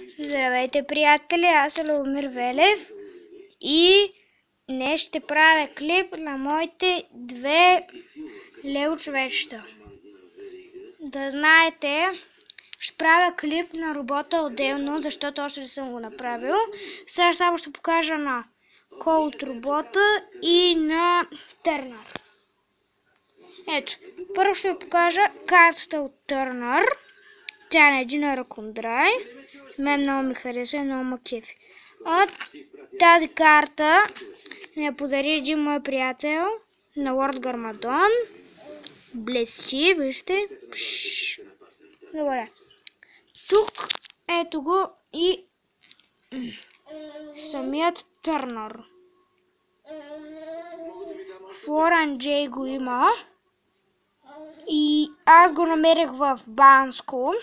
Здравейте, приятели, аз съм Любомир Велев и днес ще правя клип на моите две лего човечета. Да знаете, ще правя клип на робота отделно, защото още не съм го направил. Сега само ще покажа на Кол от робота и на Търнър. Ето, първо ще ви покажа картата от Търнър. Тя е на един ръкондрай. Мен много ми харесва и много ме кефи. От тази карта ми я подари един мой приятел на Лорд Гармадон. Блести, вижте. Добре. Тук ето го и самият Търнър. Флоран Джей го има. И аз го намерих в Банско.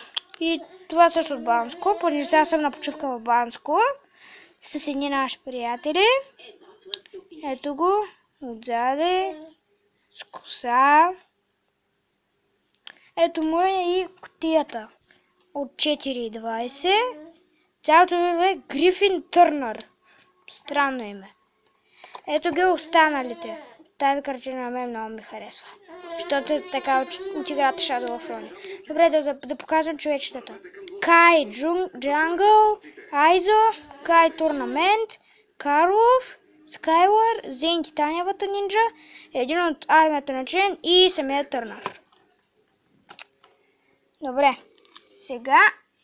И това също от Банско. Понеже сега съм на почивка в Банско. С едни наши приятели. Ето го. Отзаде. С коса. Ето му е и кутията. От 4,20. Цялото име е Грифин Търнър. Странно име. Ето ги останалите. Тази картина на мен много ми харесва. Защото е така от играта Shadow of Rune. Добре, да показвам човечетата. Кай Джангъл, Айзо, Кай Турнамент, Карлов, Скайлър, Зейн Титаниевата нинджа, един от армията на Чен и самия Търнър. Добре, сега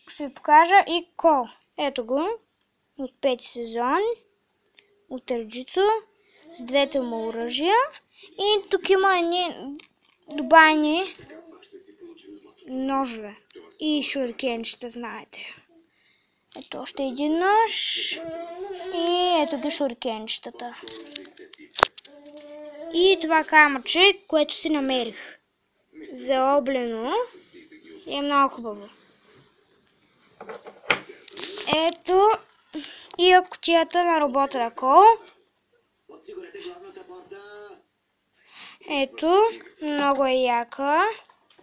ще ви покажа и Кол. Ето го, от 5 сезон, от Ерджицу, с двете му оръжия. И тук има едни добавени ножове и шурикенчета, знаете. Ето още един нож и ето ги шурикенчетата. И това камъче, което си намерих. Заоблено и е много хубаво. Ето и кутията на робота на Кол. Ето, много е яка.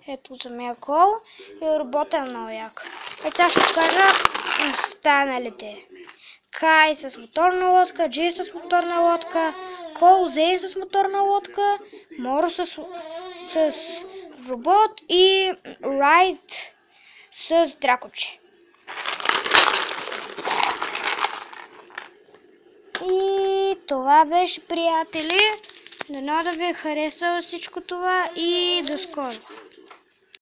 Ето самия Кол и робота е много яка. Ето сега ще покажа останалите. Кай с моторна лодка, Джей с моторна лодка, Кол Зейн с моторна лодка, Моро с робот и Райт с дракоче. И това беше, приятели. Дано да ви е харесало всичко това и до скоро!